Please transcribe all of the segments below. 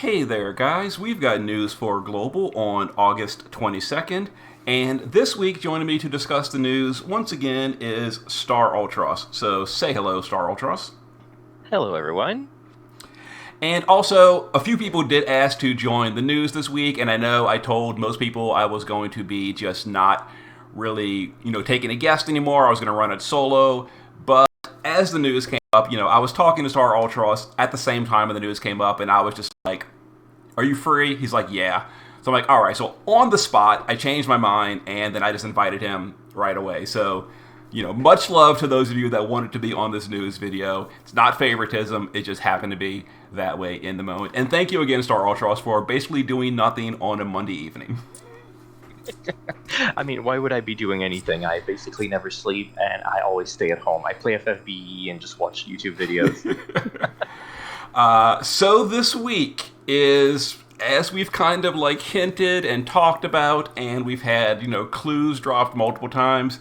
Hey there, guys. We've got news for Global on August 22nd. And this week, joining me to discuss the news once again is StarUltros. So say hello, StarUltros. Hello, everyone. And also, a few people did ask to join the news this week, and I know I told most people I was going to be just not really, taking a guest anymore. I was going to run it solo. But as the news came up, I was talking to StarUltros at the same time when the news came up, and I was just like, "Are you free?" He's like, "Yeah." So I'm like, "All right." So on the spot, I changed my mind, and then I just invited him right away. So, much love to those of you that wanted to be on this news video. It's not favoritism. It just happened to be that way in the moment. And thank you again, StarUltros, for basically doing nothing on a Monday evening. I mean, why would I be doing anything? I basically never sleep, and I always stay at home. I play FFBE and just watch YouTube videos. So this week is, as we've kind of like hinted and talked about, and we've had, clues dropped multiple times,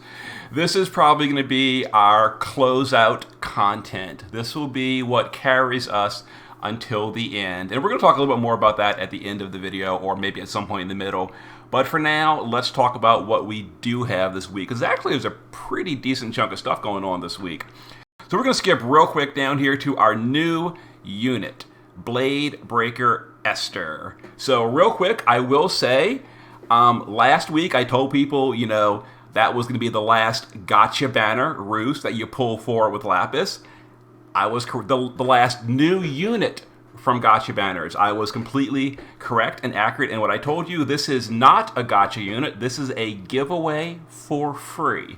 this is probably going to be our closeout content. This will be what carries us until the end. And we're going to talk a little bit more about that at the end of the video, or maybe at some point in the middle. But for now, let's talk about what we do have this week, because actually there's a pretty decent chunk of stuff going on this week. So we're going to skip real quick down here to our new unit, Blade Breaker Esther. So real quick, I will say, last week I told people, that was going to be the last gotcha banner ruse that you pull for with Lapis. I was the last new unit from gotcha banners. I was completely correct and accurate in what I told you. This is not a gotcha unit. This is a giveaway for free.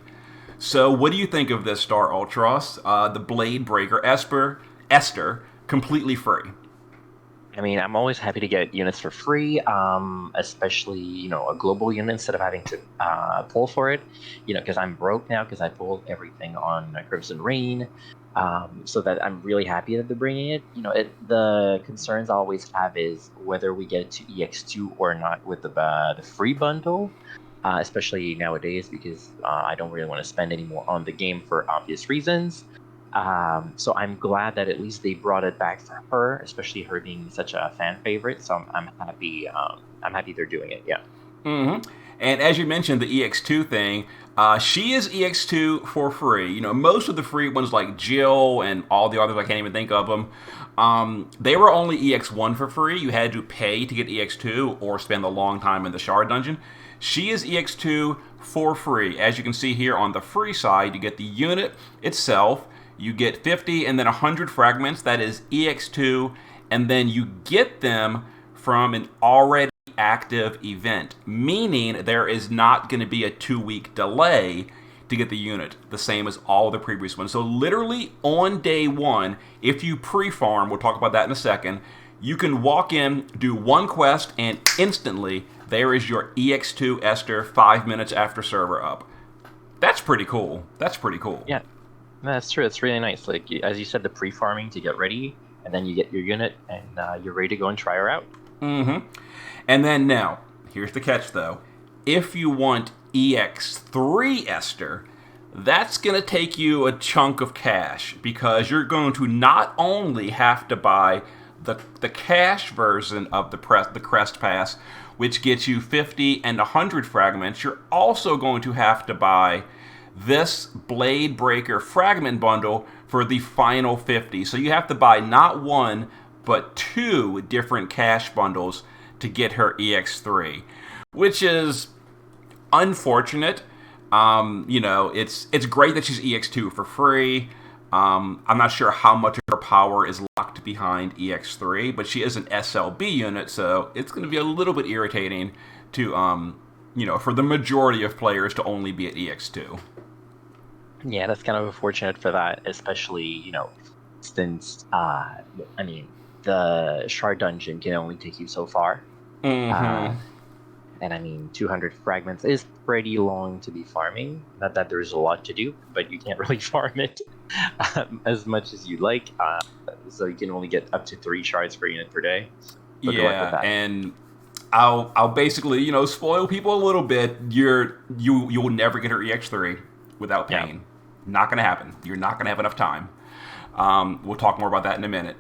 So what do you think of this, StarUltros? The Blade Breaker Esther, completely free. I mean, I'm always happy to get units for free, especially, a global unit instead of having to pull for it, because I'm broke now because I pulled everything on Crimson Rain. So that I'm really happy that they're bringing it. The concerns I always have is whether we get it to EX2 or not with the free bundle, especially nowadays because I don't really want to spend any more on the game for obvious reasons. So I'm glad that at least they brought it back for her, especially her being such a fan favorite. So I'm happy. I'm happy they're doing it. Yeah. Mm-hmm. And as you mentioned, the EX2 thing, she is EX2 for free. Most of the free ones like Jill and all the others, I can't even think of them, they were only EX1 for free. You had to pay to get EX2 or spend a long time in the Shard Dungeon. She is EX2 for free. As you can see here on the free side, you get the unit itself, you get 50 and then 100 fragments, that is EX2, and then you get them from an already active event, meaning there is not going to be a 2-week delay to get the unit, the same as all the previous ones. So literally on day one, if you pre-farm, we'll talk about that in a second, you can walk in, do one quest, and instantly there is your EX2 Esther 5 minutes after server up. That's pretty cool. Yeah, that's true. It's really nice. Like, as you said, the pre-farming to get ready, and then you get your unit, and you're ready to go and try her out. Mm-hmm. And then now, here's the catch though. If you want EX3 Esther, that's going to take you a chunk of cash because you're going to not only have to buy the cash version of the Crest Pass, which gets you 50 and 100 fragments, you're also going to have to buy this Blade Breaker Fragment Bundle for the final 50. So you have to buy not one, but 2 different cash bundles to get her EX3, which is unfortunate. It's great that she's EX2 for free. I'm not sure how much of her power is locked behind EX3, but she is an SLB unit, so it's going to be a little bit irritating to, for the majority of players to only be at EX2. Yeah, that's kind of unfortunate for that, especially, since, the Shard Dungeon can only take you so far. Mm-hmm. And 200 fragments is pretty long to be farming. Not that there's a lot to do, but you can't really farm it as much as you'd like. So you can only get up to 3 shards per unit per day. So good luck with that. And I'll basically, spoil people a little bit. You will never get her EX3 without paying. Yeah. Not going to happen. You're not going to have enough time. We'll talk more about that in a minute.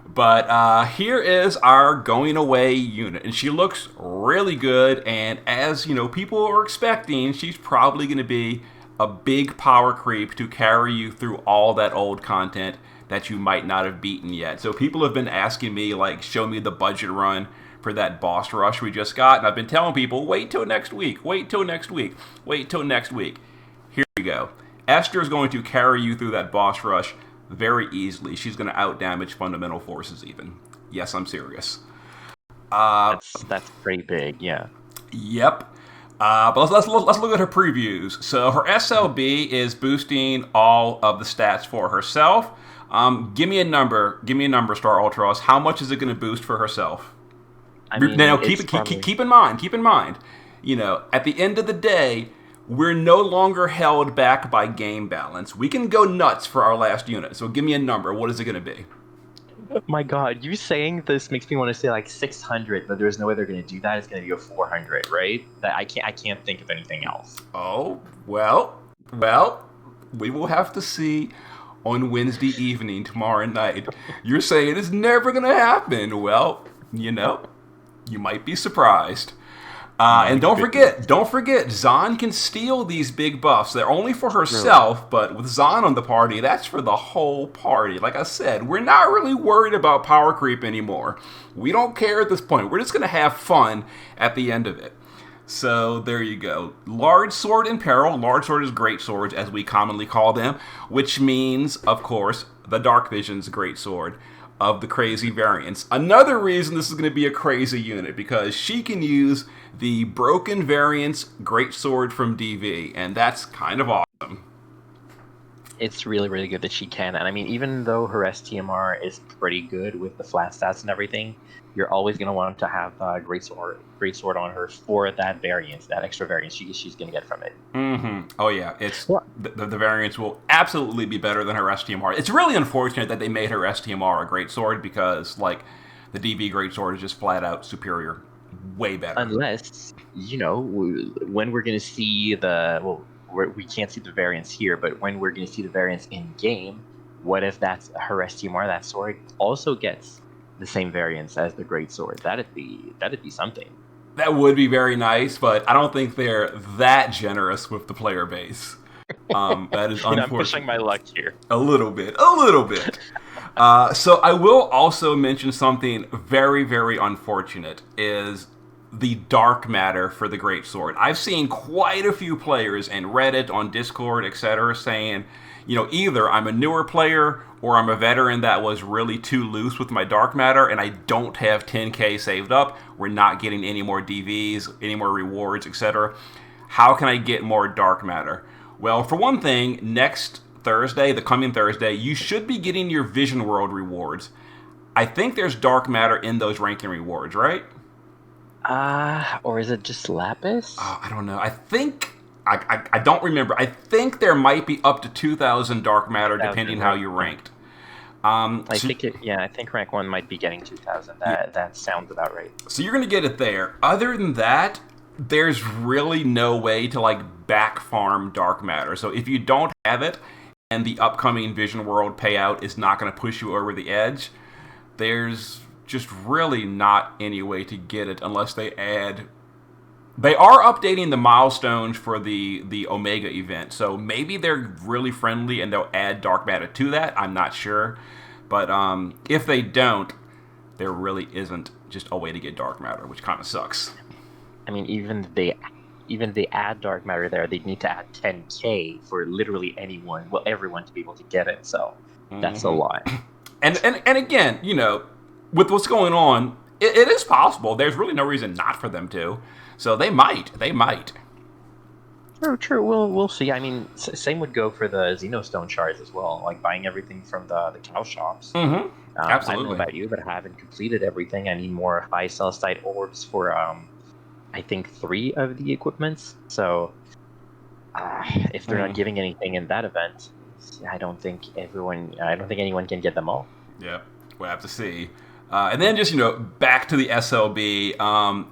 But here is our going away unit, and she looks really good. And as you know, people are expecting, she's probably going to be a big power creep to carry you through all that old content that you might not have beaten yet. So people have been asking me, like, show me the budget run for that boss rush we just got, and I've been telling people, wait till next week, wait till next week, wait till next week. Here we go. Esther is going to carry you through that boss rush very easily. She's going to outdamage fundamental forces even. Yes, I'm serious. That's pretty big, yeah. Yep. But let's look at her previews. So her SLB is boosting all of the stats for herself. Give me a number. Give me a number, StarUltros. How much is it going to boost for herself? I mean, Now, keep in mind. Keep in mind. You know, at the end of the day, we're no longer held back by game balance. We can go nuts for our last unit. So give me a number. What is it going to be? My God, you saying this makes me want to say like 600, but there's no way they're going to do that. It's going to be a 400, right? That I can't think of anything else. Oh, well, we will have to see on Wednesday evening, tomorrow night. You're saying it's never going to happen. Well, you know, you might be surprised. And don't forget, Zahn can steal these big buffs. They're only for herself, but with Zahn on the party, that's for the whole party. Like I said, we're not really worried about power creep anymore. We don't care at this point. We're just going to have fun at the end of it. So there you go. Large Sword in Peril. Large Sword is Great Swords, as we commonly call them, which means, of course, the Dark Vision's Great Sword of the crazy variants. Another reason this is going to be a crazy unit, because she can use the Broken Variants Great Sword from DV, and that's kind of awesome. It's really, really good that she can. And I mean, even though her Stmr is pretty good with the flat stats and everything, you're always going to want to have Great Sword on her for that variance, that extra variance she's going to get from it. Mm-hmm. Oh, yeah. It's the variance will absolutely be better than her Stmr. It's really unfortunate that they made her Stmr a Great Sword, because, like, the DV Great Sword is just flat out superior. Way better. Unless, you know, when we're going to see we can't see the variance here, but when we're going to see the variance in game, what if that's her Stmr, that sword also gets the same variance as the Great Sword? That'd be something. That would be very nice, but I don't think they're that generous with the player base. That is unfortunate. I'm pushing my luck here. A little bit. So I will also mention something very, very unfortunate, is the dark matter for the Great Sword. I've seen quite a few players in Reddit, on Discord, etc., saying, you know, either I'm a newer player or I'm a veteran that was really too loose with my dark matter and I don't have 10k saved up. We're not getting any more DVs, any more rewards, etc. How can I get more dark matter? Well, for one thing, next Thursday, the coming Thursday, you should be getting your Vision World rewards. I think there's dark matter in those ranking rewards, right? Or is it just Lapis? I don't know. I think I don't remember. I think there might be up to 2,000 dark matter depending how you're ranked. I think rank 1 might be getting 2,000. That sounds about right. So you're going to get it there. Other than that, there's really no way to like back farm dark matter. So if you don't have it and the upcoming Vision World payout is not going to push you over the edge, there's just really not any way to get it unless they add. They are updating the milestones for the Omega event, so maybe they're really friendly and they'll add dark matter to that. I'm not sure, but if they don't, there really isn't just a way to get dark matter, which kind of sucks. I mean, even if they add dark matter there, they'd need to add 10k for literally everyone to be able to get it. So that's a lot. And again, you know, with what's going on, it is possible. There's really no reason not for them to. So they might. True. We'll see. I mean, same would go for the Xenostone shards as well. Like buying everything from the cow shops. Mm-hmm. Absolutely. I don't know about you, but I haven't completed everything. I need more high celestite orbs for I think 3 of the equipments. So if they're not giving anything in that event, I don't think anyone can get them all. Yeah, we'll have to see. And then just, you know, back to the SLB,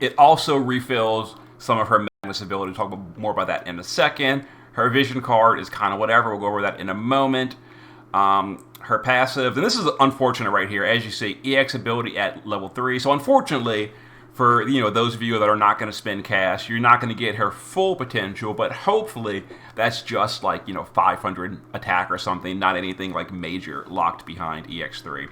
it also refills some of her Magnus ability. We'll talk more about that in a second. Her vision card is kind of whatever. We'll go over that in a moment. Her passive, and this is unfortunate right here, as you see, EX ability at level 3. So unfortunately, for those of you that are not going to spend cash, you're not going to get her full potential, but hopefully that's just like 500 attack or something, not anything like major locked behind EX3.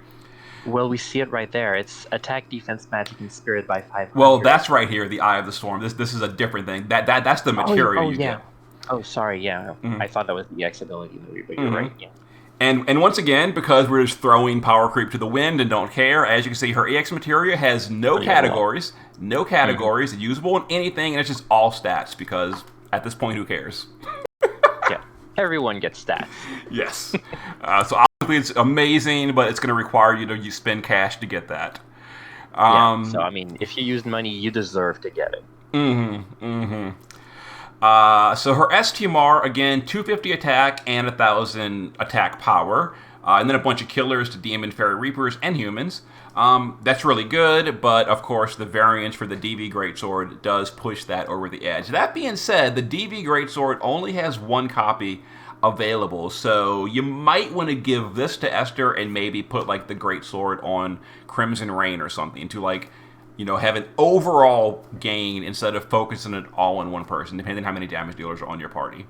Well, we see it right there. It's attack, defense, magic, and spirit by 500. Well, that's right here, the Eye of the Storm. This is a different thing. That's the material you get. Oh, sorry, yeah. I thought that was the EX ability, but you're right, yeah. And once again, because we're just throwing power creep to the wind and don't care, as you can see, her EX materia has no categories, usable in anything, and it's just all stats, because at this point, who cares? Yeah, everyone gets stats. Yes. So obviously it's amazing, but it's going to require you to spend cash to get that. So, I mean, if you use money, you deserve to get it. So her Stmr, again, 250 attack and 1,000 attack power. And then a bunch of killers to demon, fairy, reapers, and humans. That's really good, but of course the variance for the DV Greatsword does push that over the edge. That being said, the DV Greatsword only has one copy available, so you might want to give this to Esther and maybe put like the Greatsword on Crimson Rain or something to have an overall gain instead of focusing it all on one person, depending on how many damage dealers are on your party.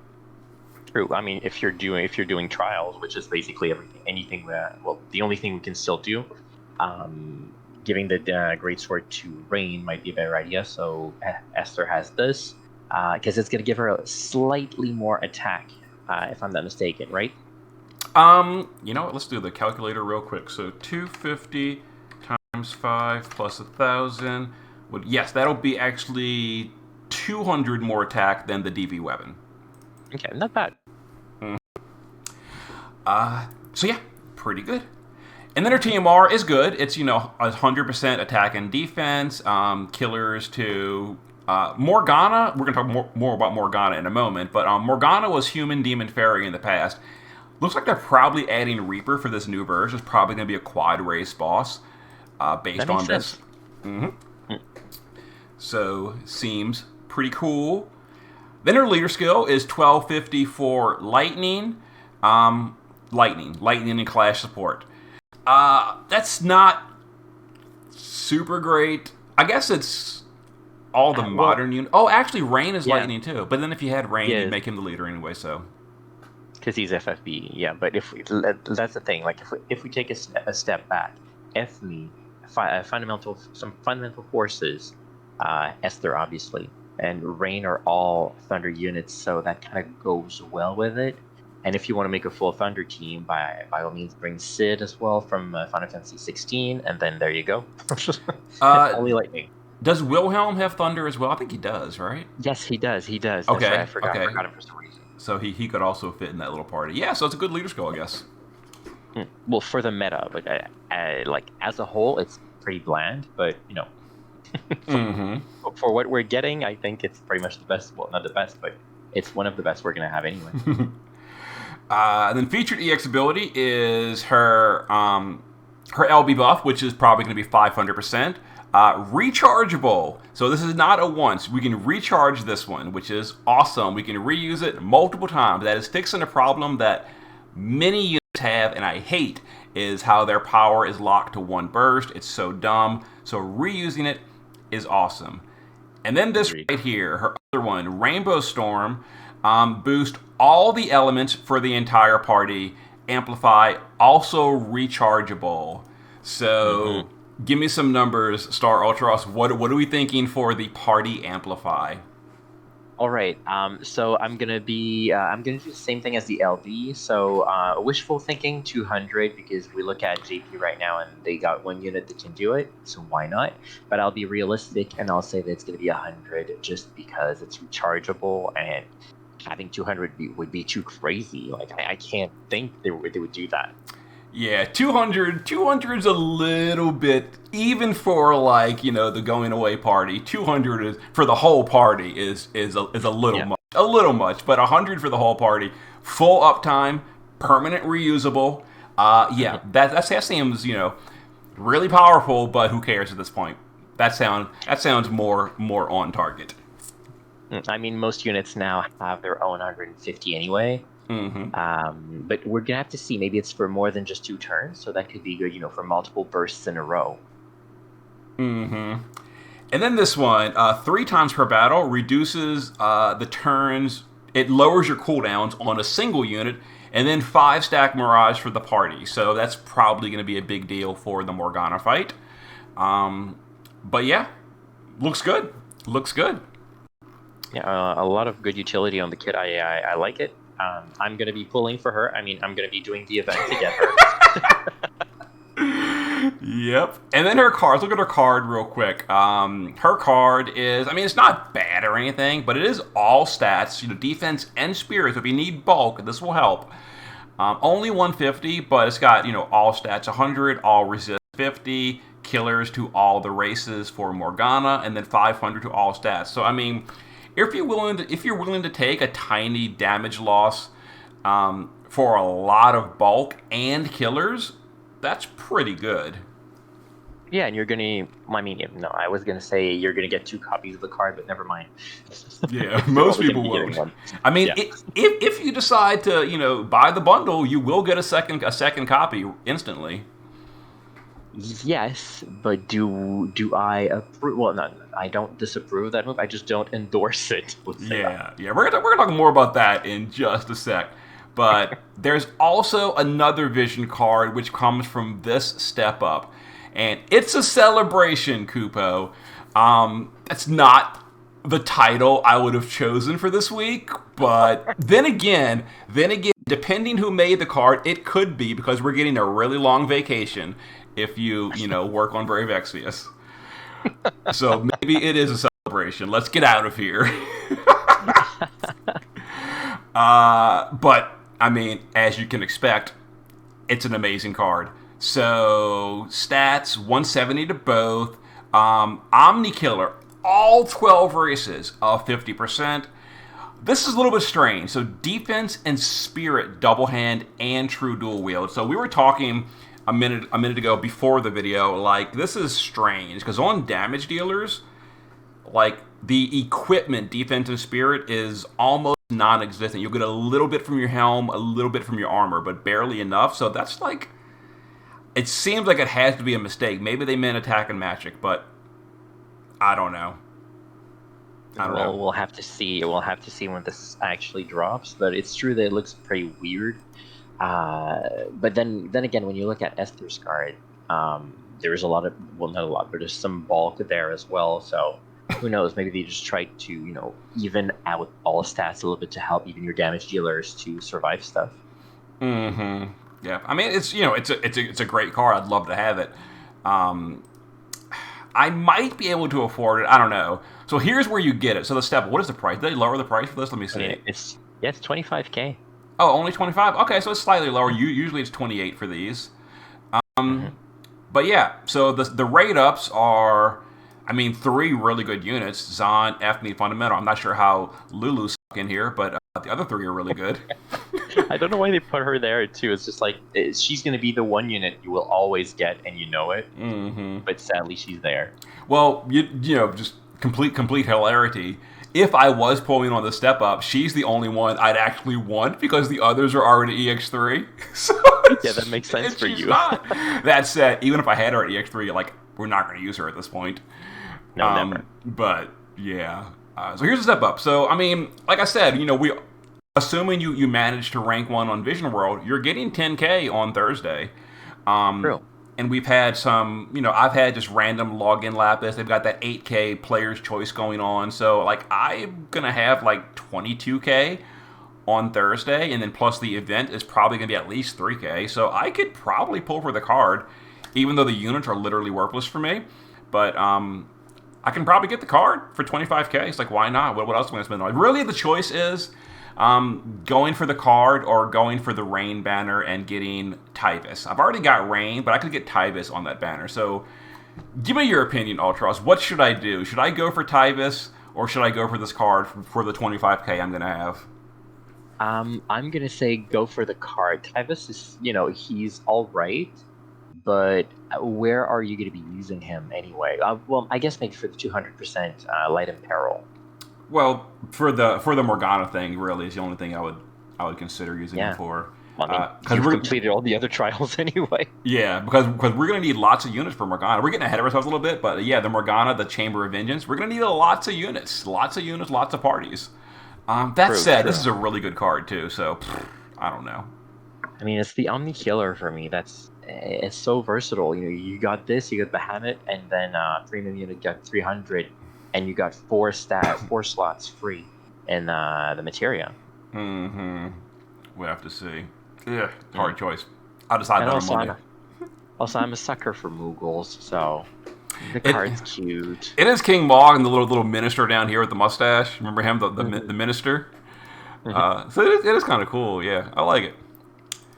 True. I mean, if you're doing trials, which is basically anything that, well, the only thing we can still do, giving the Greatsword to Rain might be a better idea. So Esther has this, because it's going to give her a slightly more attack, if I'm not mistaken, right? Let's do the calculator real quick. So 250 times 5 plus 1,000. Yes, that'll be actually 200 more attack than the DV weapon. Okay, not bad. So yeah, pretty good. And then her TMR is good. It's 100% attack and defense. Killers to Morgana. We're gonna talk more about Morgana in a moment. But Morgana was human, demon, fairy in the past. Looks like they're probably adding Reaper for this new version. It's probably gonna be a quad race boss based on this. So seems pretty cool. Then her leader skill is 1250 for lightning. Lightning and clash support. That's not super great. I guess it's all the modern units. Oh, actually, Rain is lightning too. But then if you had Rain, you'd make him the leader anyway. So because he's FFB, yeah. But that's the thing. Like if we take a step back, some fundamental forces, Esther obviously, and Rain are all Thunder units, so that kind of goes well with it. And if you want to make a full Thunder team, by all means, bring Sid as well from Final Fantasy 16, and then there you go. Only lightning. Does Wilhelm have Thunder as well? I think he does, right? Yes, he does. He does. Okay. That's right. I forgot him for some reason. So he could also fit in that little party. Yeah, so it's a good leader skill, I guess. Well, for the meta, but like as a whole, it's pretty bland. But for what we're getting, I think it's pretty much the best. Well, not the best, but it's one of the best we're gonna have anyway. And then featured EX ability is her LB buff, which is probably going to be 500%. Rechargeable. So this is not a once. We can recharge this one, which is awesome. We can reuse it multiple times. That is fixing a problem that many units have, and I hate, is how their power is locked to one burst. It's so dumb. So reusing it is awesome. And then this right here, her other one, Rainbow Storm, boost all the elements for the entire party. Amplify, also rechargeable. So give me some numbers, StarUltros. What are we thinking for the party Amplify? All right. So I'm gonna do the same thing as the LB. So wishful thinking 200, because we look at JP right now and they got one unit that can do it. So why not? But I'll be realistic and I'll say that it's gonna be 100 just because it's rechargeable, and having 200 would be too crazy. Like I can't think they would do that. Yeah, 200 is a little bit, even for the going away party. 200 is for the whole party is a little much, but 100 for the whole party, full uptime, permanent reusable. That seems really powerful, but who cares at this point? That sounds more on target. I mean, most units now have their own 150 anyway, Mm-hmm. But we're gonna have to see. Maybe it's for more than just 2 turns, so that could be good, for multiple bursts in a row. Mm-hmm. And then this one, 3 times per battle, reduces the turns. It lowers your cooldowns on a single unit, and then 5 stack Mirage for the party. So that's probably going to be a big deal for the Morgana fight. Um, but yeah, looks good. Looks good. Yeah, a lot of good utility on the kit. I like it. I'm gonna be pulling for her. I mean, I'm gonna be doing the event to get her. Yep. And then her cards. Look at her card real quick. Her card is, I mean, it's not bad or anything, but it is all stats, defense and spirits. If you need bulk, this will help. Only 150, but it's got, all stats 100, all resist 50, killers to all the races for Morgana, and then 500 to all stats. So, I mean, if you're willing to take a tiny damage loss for a lot of bulk and killers, that's pretty good. Yeah, and you're gonna. I mean, no, I was gonna say you're gonna get 2 copies of the card, but never mind. Yeah, You're most only gonna people be getting won't. one. I mean, Yeah. if you decide to, buy the bundle, you will get a second copy instantly. Yes, but do I approve? Well, no, I don't disapprove of that move. I just don't endorse it. Let's say that. Yeah. We're gonna talk more about that in just a sec. But there's also another vision card which comes from this step up, and it's a celebration, Kupo. That's not the title I would have chosen for this week, but then again, depending who made the card, it could be because we're getting a really long vacation if you work on Brave Exvius. So maybe it is a celebration. Let's get out of here. But I mean, as you can expect, it's an amazing card. So stats 170 to both. Omni Killer, all 12 races of 50%. This is a little bit strange. So defense and spirit double hand and true dual wield. So we were talking a minute ago before the video, like this is strange because on damage dealers, like the equipment defense and spirit is almost non-existent. You'll get a little bit from your helm, a little bit from your armor, but barely enough. So that's like, it seems like it has to be a mistake. Maybe they meant attack and magic, but I don't know. Well, we'll have to see. We'll have to see when this actually drops. But it's true that it looks pretty weird. But then again, when you look at Esther's card, there's a lot of, well, not a lot, but there's some bulk there as well. So who knows? Maybe they just tried to, even out all stats a little bit to help even your damage dealers to survive stuff. Mm-hmm. Yeah. I mean, it's a great card. I'd love to have it. I might be able to afford it. I don't know. So here's where you get it. So the step. What is the price? Did they lower the price for this? Let me see. It's 25K. Oh, only 25. Okay, so it's slightly lower. Usually it's 28 for these. Mm-hmm. But yeah, so the rate ups are, I mean, 3 really good units. Zon, Ethne, Fundamental. I'm not sure how Lulu's in here, but the other 3 are really good. I don't know why they put her there too. It's just like she's going to be the one unit you will always get, and you know it. Mm-hmm. But sadly, she's there. Well, just complete hilarity. If I was pulling on the step up, she's the only one I'd actually want because the others are already EX3. So yeah, that makes sense for you. Not. That said, even if I had her at EX3, like, we're not going to use her at this point. No, never. But yeah. So here's a step up. So I mean, like I said, we assuming you manage to rank 1 on Vision World, you're getting 10K on Thursday. True. And we've had some, I've had just random login Lapis. They've got that 8K player's choice going on. So, like, I'm going to have, like, 22K on Thursday. And then plus the event is probably going to be at least 3K. So I could probably pull for the card, even though the units are literally worthless for me. But I can probably get the card for 25K. It's like, why not? What else am I going to spend on? Really, the choice is going for the card or going for the Rain banner and getting Tybus. I've already got Rain, but I could get Tybus on that banner. So give me your opinion, Ultros. What should I do? Should I go for Tybus or should I go for this card for the 25K I'm going to have? I'm going to say go for the card. Tybus is, he's all right, but where are you going to be using him anyway? Well, I guess maybe for the 200% light and peril. Well, for the Morgana thing, really is the only thing I I would consider using them Yeah. for. I mean, Because you've we're completed all the other trials anyway. yeah, because we're gonna need lots of units for Morgana. We're getting ahead of ourselves a little bit, but yeah, the Morgana, the Chamber of Vengeance, we're gonna need lots of units, lots of parties. That True, said, this true. is a really good card too. So I don't know. I mean, it's the Omni Killer for me. It's so versatile. You know, you got this, you got Bahamut, and then premium unit got 300, and you got four slots free in the Materia. Mm-hmm. We'll have to see. Yeah, hard Mm. choice. I'll decide And that on Monday. I'm a sucker for Moogles, so the It card's cute. it is King Mog and the little minister down here with the mustache. Remember him, Mhm. the minister. Mhm. So it is kind of cool. Yeah, I like it.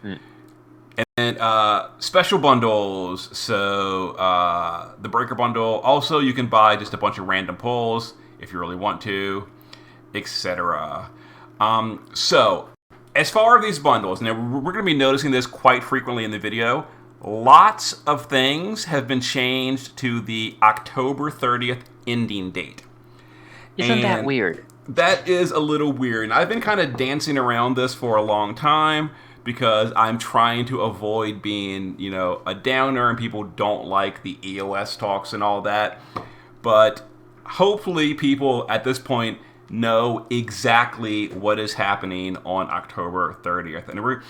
Mm. And special bundles. So the Breaker bundle. Also, you can buy just a bunch of random pulls if you really want to, etc. So, as far as these bundles, now we're going to be noticing this quite frequently in the video. Lots of things have been changed to the October 30th ending date. Isn't that And weird? that is a little weird. And I've been kind of dancing around this for a long time because I'm trying to avoid being, a downer and people don't like the EOS talks and all that. But hopefully people at this point know exactly what is happening on October 30th. And we're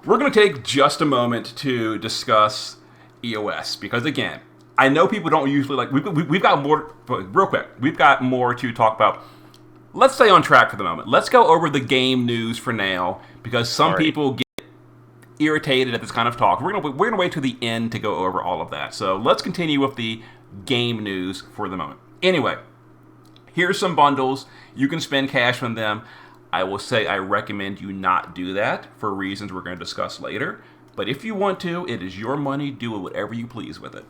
going to take just a moment to discuss EOS because, again, I know people don't usually like. We've got more. Real quick, we've got more to talk about. Let's stay on track for the moment. Let's go over the game news for now because some people get irritated at this kind of talk. We're gonna wait to the end to go over all of that. So let's continue with the game news for the moment. Anyway, here's some bundles. You can spend cash on them. I will say I recommend you not do that for reasons we're going to discuss later. But if you want to, it is your money. Do whatever you please with it.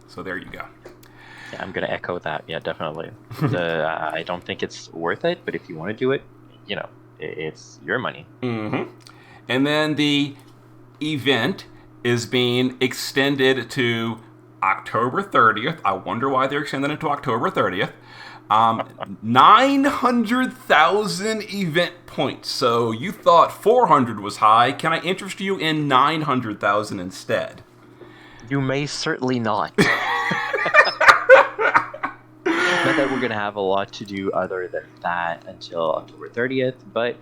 So there you go. Yeah, I'm gonna echo that. Yeah, definitely. I don't think it's worth it, but if you want to do it, it's your money. Mm-hmm. And then the event is being extended to October 30th. I wonder why they're extending it to October 30th. 900,000 event points. So you thought 400 was high. Can I interest you in 900,000 instead? You may certainly not. Not that we're going to have a lot to do other than that until October 30th, but,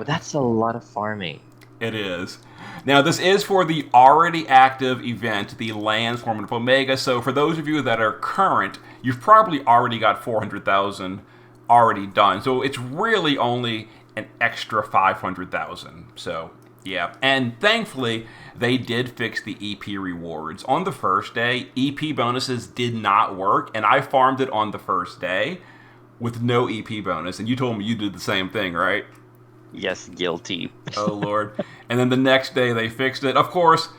that's a lot of farming. It is. Now, this is for the already active event, the Lands Formative Omega. So, for those of you that are current, you've probably already got 400,000 already done. So, it's really only an extra 500,000. So, yeah. And thankfully, they did fix the EP rewards. On the first day, EP bonuses did not work, and I farmed it on the first day with no EP bonus. And you told me you did the same thing, right? Yes, guilty. Oh, Lord. And then the next day they fixed it. Of course,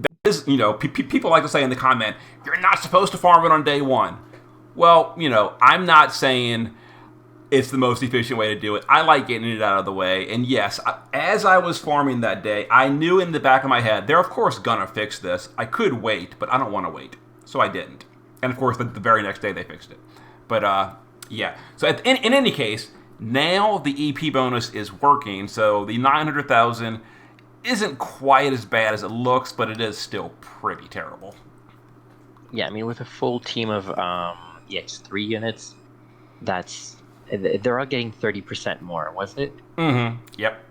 that is, people like to say in the comment, you're not supposed to farm it on day one. Well, I'm not saying it's the most efficient way to do it. I like getting it out of the way. And yes, as I was farming that day, I knew in the back of my head, they're of course gonna fix this. I could wait, but I don't want to wait. So I didn't. And of course, the very next day they fixed it. But yeah. So in any case, now the EP bonus is working. So the 900,000 isn't quite as bad as it looks, but it is still pretty terrible. Yeah, I mean, with a full team of EX3 units, they're all getting 30% more, was it? Mm-hmm. Yep.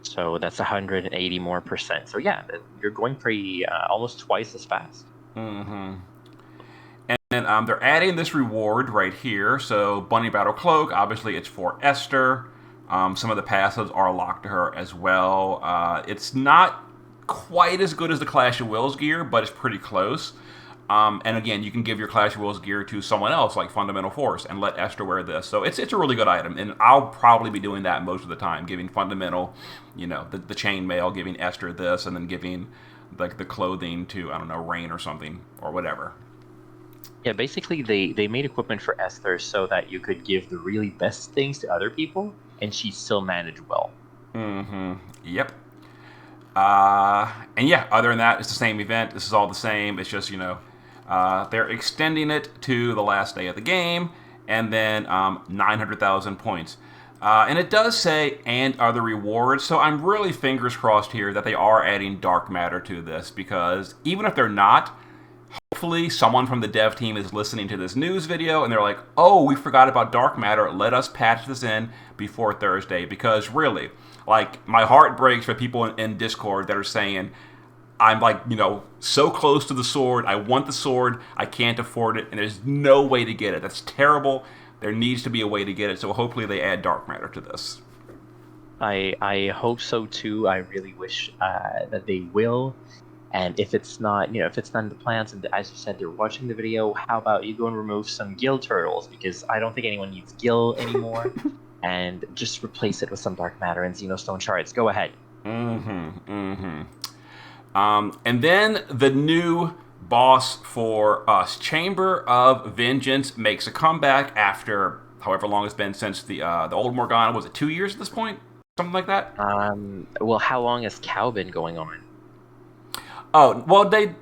So that's 180 more percent. So yeah, you're going pretty almost twice as fast. Mm-hmm. And they're adding this reward right here. So Bunny Battle Cloak, obviously it's for Esther. Some of the passives are locked to her as well. It's not quite as good as the Clash of Wills gear, but it's pretty close. And again, you can give your Clash of Wills gear to someone else, like Fundamental Force, and let Esther wear this. So it's a really good item, and I'll probably be doing that most of the time, giving Fundamental, the chainmail, giving Esther this, and then giving like the clothing to, I don't know, Rain or something, or whatever. Yeah, basically they made equipment for Esther so that you could give the really best things to other people, and she still managed well. Mm-hmm. Yep. And yeah, other than that, it's the same event. This is all the same. It's just, they're extending it to the last day of the game, and then 900,000 points. And it does say, and other rewards, so I'm really fingers crossed here that they are adding dark matter to this, because even if they're not, hopefully someone from the dev team is listening to this news video and they're like, oh, we forgot about dark matter, let us patch this in before Thursday, because really, like, my heart breaks for people in Discord that are saying, I'm like, so close to the sword, I want the sword, I can't afford it, and there's no way to get it. That's terrible. There needs to be a way to get it, so hopefully they add dark matter to this. I hope so too. I really wish that they will. And if it's not, if it's not in the plans, and as you said, they're watching the video, how about you go and remove some gill turtles? Because I don't think anyone needs gill anymore. And just replace it with some dark matter and xenostone shards. Go ahead. And then the new boss for us, Chamber of Vengeance, makes a comeback after however long it's been since the old Morgana. Was it 2 years at this point? Something like that? Well, how long has Cow been going on? Oh, well, they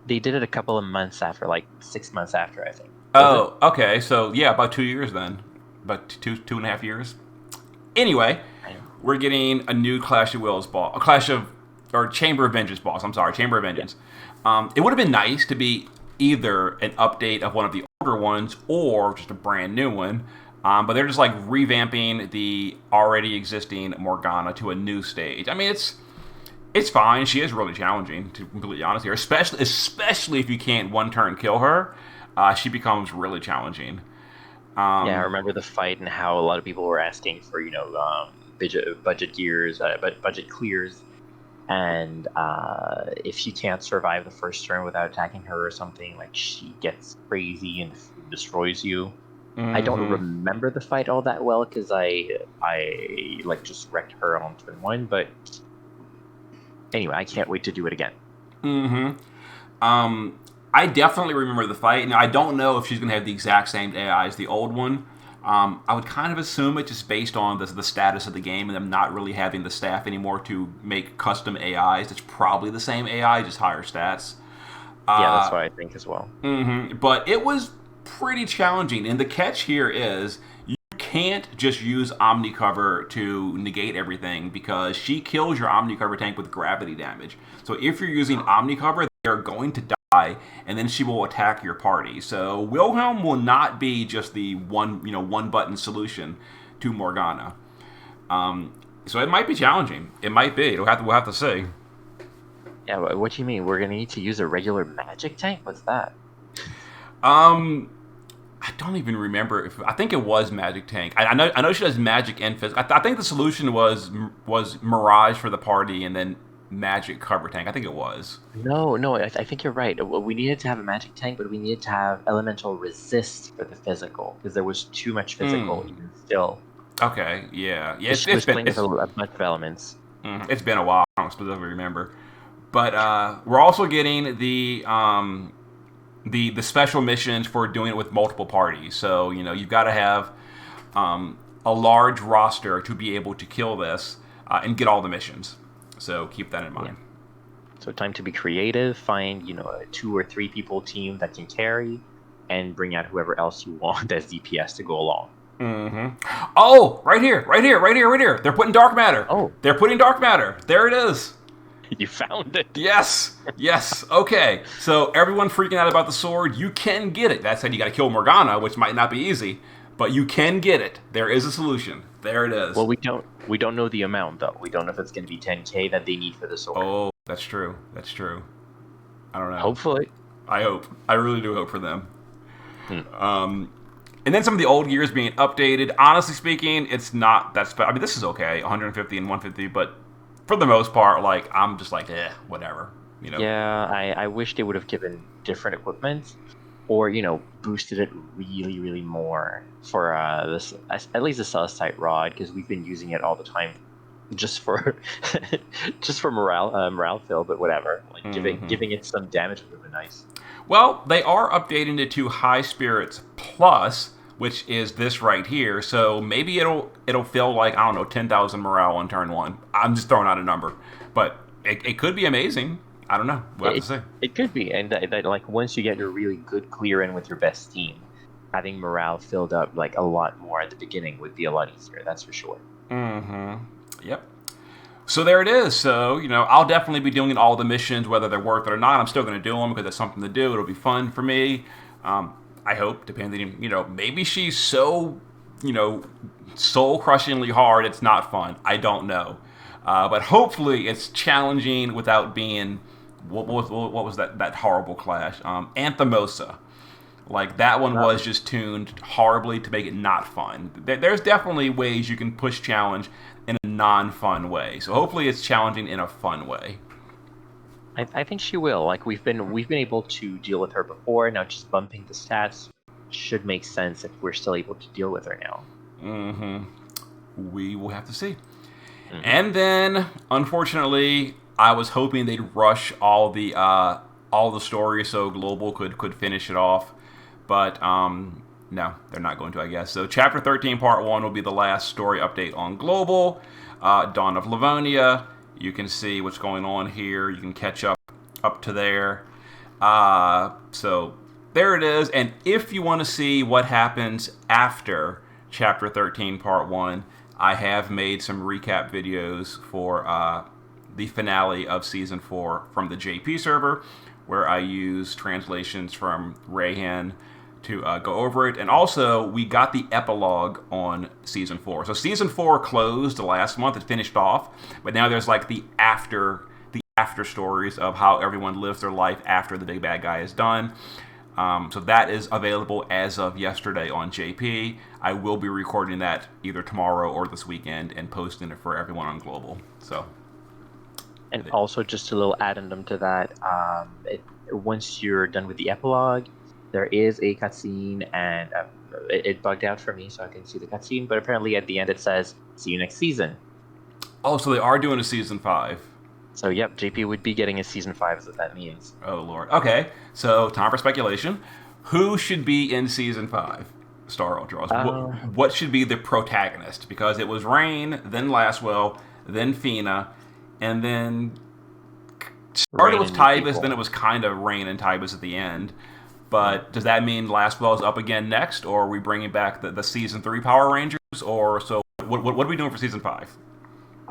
did it a couple of months after, like 6 months after, I think. Okay. So, yeah, about 2 years then. About 2.5 years. Anyway, we're getting a new Clash of Wills boss. Chamber of Vengeance boss. I'm sorry, Chamber of Vengeance. Yeah. It would have been nice to be either an update of one of the older ones or just a brand new one. But they're just like revamping the already existing Morgana to a new stage. I mean, it's fine. She is really challenging, to be completely honest here. Especially if you can't one-turn kill her, she becomes really challenging. Yeah, I remember the fight and how a lot of people were asking for budget gears, budget clears, and if she can't survive the first turn without attacking her or something, like she gets crazy and destroys you. Mm-hmm. I don't remember the fight all that well because I like just wrecked her on turn 1, but anyway, I can't wait to do it again. I definitely remember the fight, and I don't know if she's going to have the exact same AI as the old one. I would kind of assume it just based on the status of the game and them not really having the staff anymore to make custom AIs. It's probably the same AI, just higher stats. Yeah, that's what I think as well. But it was pretty challenging, and the catch here is you can't just use Omnicover to negate everything because she kills your Omnicover tank with gravity damage. So if you're using Omnicover, they're going to die, and then she will attack your party. So Wilhelm will not be just the one button solution to Morgana. So it might be challenging. It might be. We'll have to see. Yeah, what do you mean? We're gonna need to use a regular magic tank? What's that? I don't even remember I think it was Magic Tank. I know she does Magic and Physical. I think the solution was Mirage for the party and then Magic Cover Tank. I think it was. No, I think you're right. We needed to have a Magic Tank, but we needed to have Elemental Resist for the physical because there was too much physical even still. Okay, yeah. It's been a bunch of elements. It's been a while. I don't specifically remember. But we're also getting the special missions for doing it with multiple parties. So, you've got to have a large roster to be able to kill this and get all the missions. So keep that in mind. Yeah. So time to be creative, find, a 2 or 3 people team that can carry, and bring out whoever else you want as DPS to go along. Oh, right here. They're putting dark matter. Oh. They're putting dark matter. There it is. You found it. Yes. Okay. So everyone freaking out about the sword, you can get it. That said, you got to kill Morgana, which might not be easy, but you can get it. There is a solution. There it is. Well, we don't know the amount though. We don't know if it's going to be 10K that they need for the sword. Oh, that's true. I don't know. Hopefully. I hope. I really do hope for them. And then some of the old gears being updated. Honestly speaking, it's not that special. I mean, this is okay, 150 and 150, but for the most part, like, I'm just like, whatever. Yeah, I wish they would have given different equipment, or boosted it really, really more for this, at least the Celestite rod, because we've been using it all the time, just for morale fill. But whatever, like giving it some damage would have been nice. Well, they are updating it to High Spirits Plus, which is this right here. So maybe it'll feel like, I don't know, 10,000 morale on turn 1. I'm just throwing out a number, but it could be amazing. I don't know. We'll have to see. It could be, and like once you get a really good clear in with your best team, having morale filled up like a lot more at the beginning would be a lot easier. That's for sure. Mm-hmm. Yep. So there it is. So, I'll definitely be doing all the missions, whether they're worth it or not. I'm still going to do them because it's something to do. It'll be fun for me. I hope, depending, maybe she's so, soul crushingly hard, it's not fun. I don't know. But hopefully it's challenging without being, what was that horrible clash? Anthemosa. Like, that one was just tuned horribly to make it not fun. There's definitely ways you can push challenge in a non-fun way. So hopefully it's challenging in a fun way. I think she will. Like we've been able to deal with her before. Now just bumping the stats should make sense if we're still able to deal with her now. Mm-hmm. We will have to see. Mm-hmm. And then, unfortunately, I was hoping they'd rush all the stories so Global could finish it off. But no, they're not going to, I guess. So Chapter 13, Part 1 will be the last story update on Global. Dawn of Livonia. You can see what's going on here. You can catch up to there. So there it is. And if you want to see what happens after Chapter 13, Part 1, I have made some recap videos for the finale of Season 4 from the JP server, where I use translations from Rayhan to go over it. And also, we got the epilogue on Season 4. So Season 4 closed last month. It finished off. But now there's like the after stories of how everyone lives their life after the big bad guy is done. So that is available as of yesterday on JP. I will be recording that either tomorrow or this weekend and posting it for everyone on Global. So, and also just a little addendum to that. Once you're done with the epilogue, there is a cutscene, and it bugged out for me, so I can see the cutscene. But apparently, at the end, it says "See you next season." Oh, so they are doing a Season 5. So, yep, JP would be getting a Season 5, is what that means. Oh, Lord. Okay, so time for speculation. Who should be in Season 5? StarUltros. What should be the protagonist? Because it was Rain, then Laswell, then Fina, and then started with Tybus, then it was kind of Rain and Tybus at the end. But does that mean Laswell is up again next, or are we bringing back the Season 3 Power Rangers? Or so what are we doing for Season 5?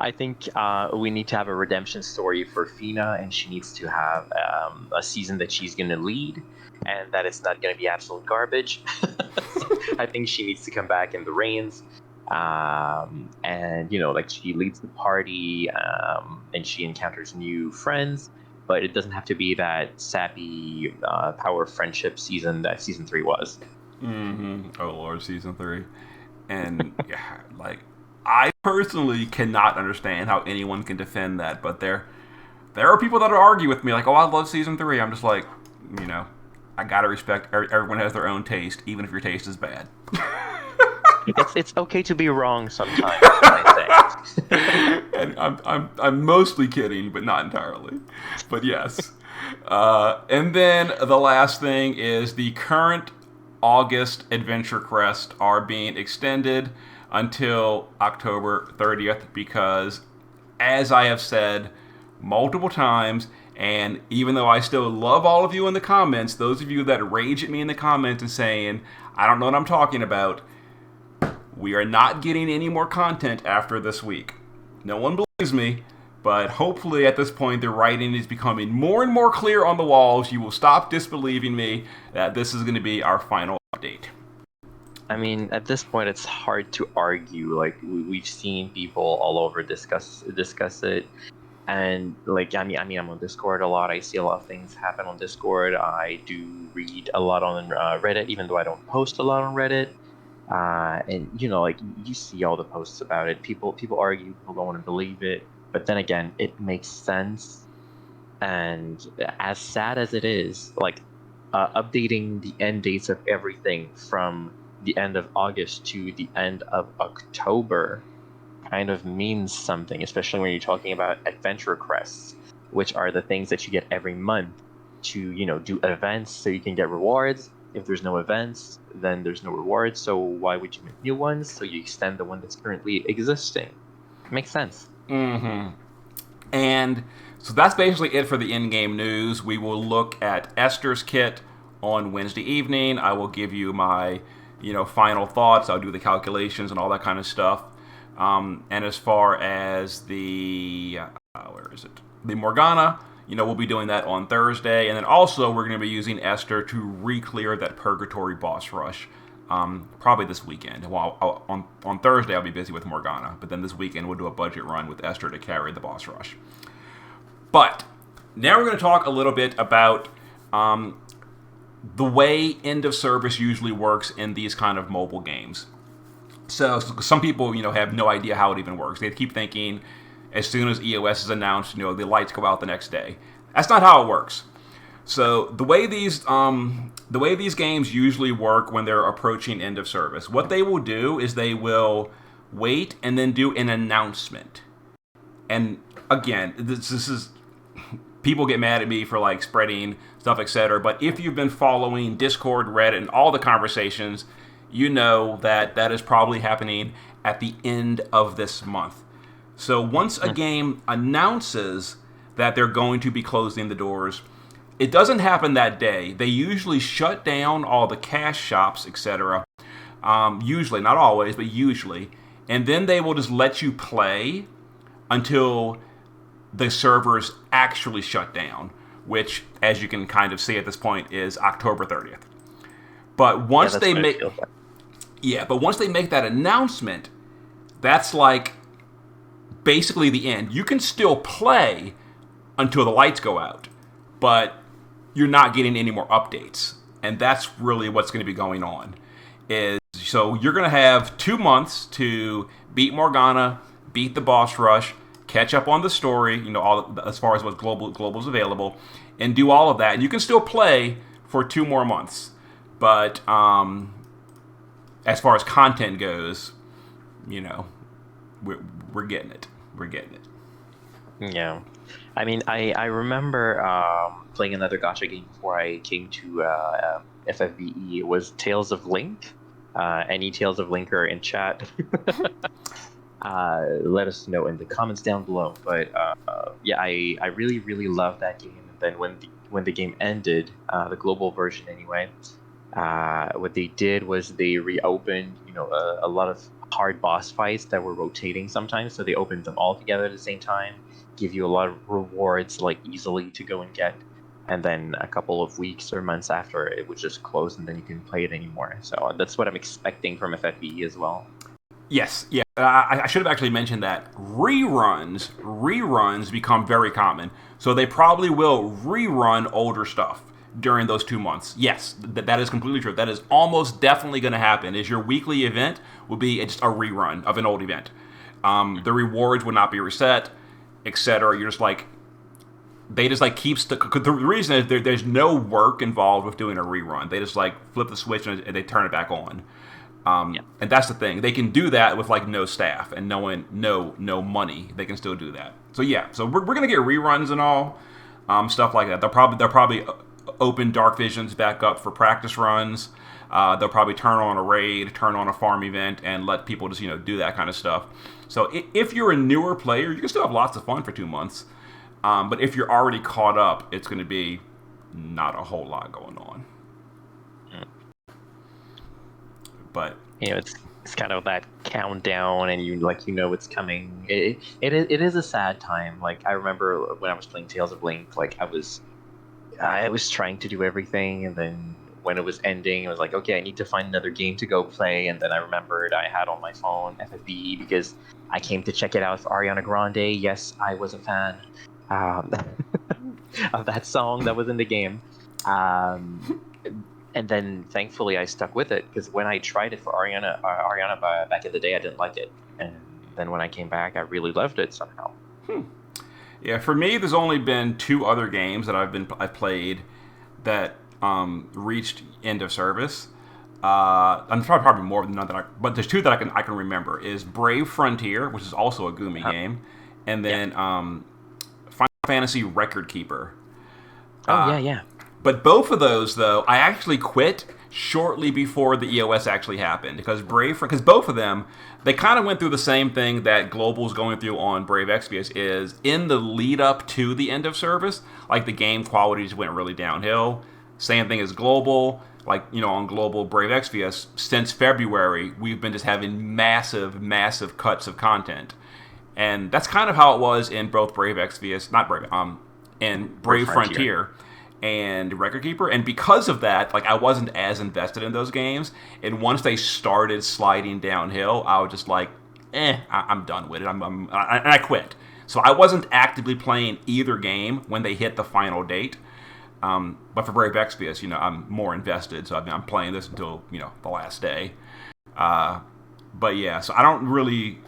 I think we need to have a redemption story for Fina, and she needs to have a season that she's going to lead, and that it's not going to be absolute garbage. I think she needs to come back in the reins, and like she leads the party, and she encounters new friends. But it doesn't have to be that sappy power friendship season that Season 3 was. Mm-hmm. Oh, Lord, Season 3. And, yeah, like, I personally cannot understand how anyone can defend that, but there are people that argue with me, like, oh, I love Season 3. I'm just like, I gotta respect everyone has their own taste, even if your taste is bad. It's okay to be wrong sometimes, I say. And I'm mostly kidding, but not entirely. But yes. And then the last thing is the current August Adventure Crest are being extended until October 30th because, as I have said multiple times, and even though I still love all of you in the comments, those of you that rage at me in the comments and saying, I don't know what I'm talking about, we are not getting any more content after this week. No one believes me, but hopefully at this point the writing is becoming more and more clear on the walls. You will stop disbelieving me that this is going to be our final update. I mean, at this point, it's hard to argue. Like we've seen people all over discuss it, and like I mean, I'm on Discord a lot. I see a lot of things happen on Discord. I do read a lot on Reddit, even though I don't post a lot on Reddit. And like you see all the posts about it. People argue. People don't want to believe it, but then again, it makes sense. And as sad as it is, like updating the end dates of everything from the end of August to the end of October kind of means something, especially when you're talking about adventure crests, which are the things that you get every month to do events so you can get rewards. If there's no events, then there's no rewards, so why would you make new ones? So you extend the one that's currently existing. Makes sense. Mm-hmm. And so that's basically it for the in-game news. We will look at Esther's kit on Wednesday evening. I will give you my, final thoughts. I'll do the calculations and all that kind of stuff. And as far as the where is it? The Morgana, we'll be doing that on Thursday, and then also we're going to be using Esther to re-clear that Purgatory boss rush. Probably this weekend. Well, on Thursday I'll be busy with Morgana, but then this weekend we'll do a budget run with Esther to carry the boss rush. But now we're going to talk a little bit about the way end of service usually works in these kind of mobile games. So some people, have no idea how it even works. They keep thinking as soon as EOS is announced, the lights go out the next day. That's not how it works. So the way these games usually work when they're approaching end of service, what they will do is they will wait and then do an announcement. And again, this is people get mad at me for like spreading stuff, etc. But if you've been following Discord, Reddit, and all the conversations, you know that is probably happening at the end of this month. So once a game announces that they're going to be closing the doors, it doesn't happen that day. They usually shut down all the cash shops, etc. Usually, not always, but usually. And then they will just let you play until the servers actually shut down, which, as you can kind of see at this point, is October 30th. But once they make... but once they make that announcement, that's like basically the end. You can still play until the lights go out, but you're not getting any more updates. And that's really what's going to be going on. So you're going to have 2 months to beat Morgana, beat the boss rush, catch up on the story, all as far as what global's available, and do all of that. And you can still play for 2 more months. But as far as content goes, we're getting it. We're getting it. Yeah. I mean, I remember playing another gacha game before I came to FFBE. It was Tales of Link. Any Tales of Link are in chat. Let us know in the comments down below. But I really, really love that game. And then when the game ended, the global version anyway, what they did was they reopened, a lot of hard boss fights that were rotating sometimes. So they opened them all together at the same time, give you a lot of rewards like easily to go and get. And then a couple of weeks or months after, it would just close and then you couldn't play it anymore. So that's what I'm expecting from FFBE as well. Yes, yeah. I should have actually mentioned that reruns become very common. So they probably will rerun older stuff during those 2 months. Yes, that is completely true. That is almost definitely going to happen. Is your weekly event will be just a rerun of an old event. The rewards will not be reset, etc. You're just like, they just like keeps the reason is there's no work involved with doing a rerun. They just like flip the switch and they turn it back on. And that's the thing. They can do that with like no staff and no money. They can still do that. So yeah. So we're gonna get reruns and all stuff like that. They'll probably open Dark Visions back up for practice runs. They'll probably turn on a raid, turn on a farm event, and let people just do that kind of stuff. So if you're a newer player, you can still have lots of fun for 2 months. But if you're already caught up, it's going to be not a whole lot going on. But it's kind of that countdown, and it's coming. It is a sad time. Like I remember when I was playing Tales of Link, like I was trying to do everything, and then when it was ending, I was like, okay, I need to find another game to go play. And then I remembered I had on my phone FFB because I came to check it out for Ariana Grande. Yes, I was a fan of that song that was in the game. And then thankfully I stuck with it because when I tried it for Ariana back in the day, I didn't like it. And then when I came back, I really loved it somehow. Yeah, for me, there's only been 2 other games that I've played that reached end of service. I'm probably more than that, but there's 2 that I can remember. Is Brave Frontier, which is also a Gumi game, and then Final Fantasy Record Keeper. Yeah. But both of those, though, I actually quit shortly before the EOS actually happened because both of them, they kind of went through the same thing that Global's going through on Brave Exvius is in the lead up to the end of service, like the game quality just went really downhill. Same thing as global. Like, on global Brave Exvius, since February, we've been just having massive, massive cuts of content. And that's kind of how it was in both Brave Exvius, not Brave, in Brave Frontier and Record Keeper. And because of that, like, I wasn't as invested in those games. And once they started sliding downhill, I was just like, I'm done with it. And I quit. So I wasn't actively playing either game when they hit the final date. But for Brave Exvius, I'm more invested, so I'm playing this until, the last day. But yeah, so I don't really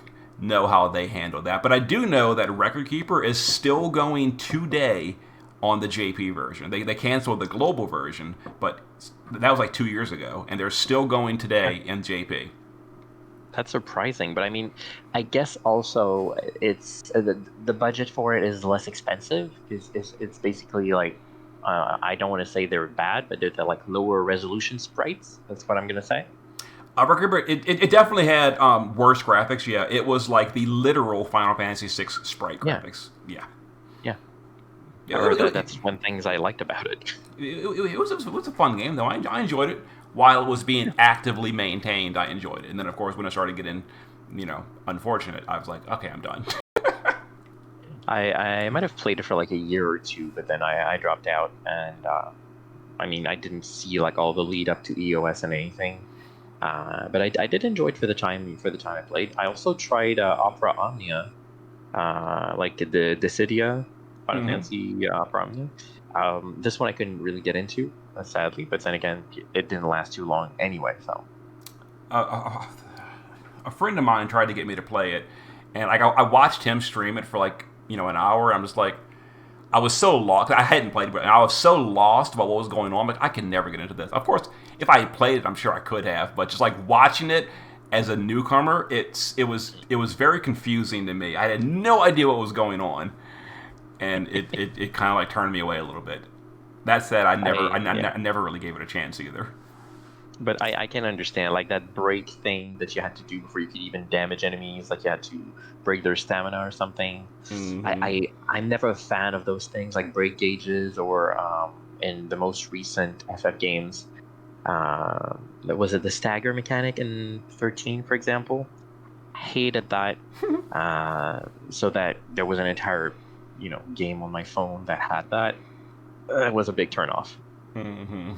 know how they handle that. But I do know that Record Keeper is still going today on the JP version. They canceled the global version, but that was like 2 years ago, and they're still going today in JP. That's surprising, but I mean, I guess also it's the budget for it is less expensive. It's basically like I don't want to say they're bad, but they're like lower resolution sprites. That's what I'm gonna say. It definitely had worse graphics. Yeah, it was like the literal Final Fantasy VI sprite graphics. Yeah. That's one things I liked about it. It was a fun game though. I enjoyed it. While it was being actively maintained, I enjoyed it. And then, of course, when I started getting, unfortunate, I was like, okay, I'm done. I might have played it for like a year or two, but then I dropped out. And, I mean, I didn't see like all the lead up to EOS and anything. But I did enjoy it for the time I played. I also tried Opera Omnia, like the Dissidia, Final Fantasy Opera Omnia. This one I couldn't really get into, sadly, but then again, it didn't last too long anyway. So, a friend of mine tried to get me to play it, and like I watched him stream it for like an hour. I'm just like, I was so lost. I hadn't played it, but I was so lost about what was going on. Like, I can never get into this. Of course, if I had played it, I'm sure I could have, but just like watching it as a newcomer, it was very confusing to me. I had no idea what was going on. And it kind of like turned me away a little bit. That said, I never really gave it a chance either. But I can understand like that break thing that you had to do before you could even damage enemies. Like you had to break their stamina or something. Mm-hmm. I'm never a fan of those things like break gauges or in the most recent FF games. Was it the stagger mechanic in 13, for example? I hated that. So that there was an entire game on my phone that had that. It was a big turnoff. Mm-hmm.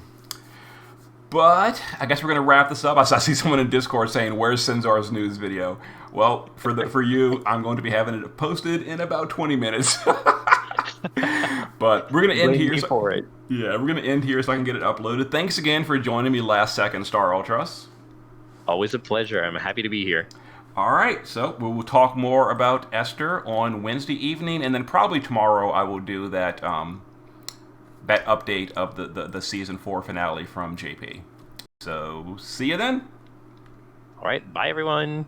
But I guess we're gonna wrap this up. I see someone in Discord saying, "Where's Sinzar's news video?" Well, for you, I'm going to be having it posted in about 20 minutes. But we're gonna end here. Yeah, we're gonna end here so I can get it uploaded. Thanks again for joining me last second, StarUltros. Always a pleasure. I'm happy to be here. All right, so we will talk more about Esther on Wednesday evening, and then probably tomorrow I will do that that update of the season 4 finale from JP. So see you then. All right, bye everyone.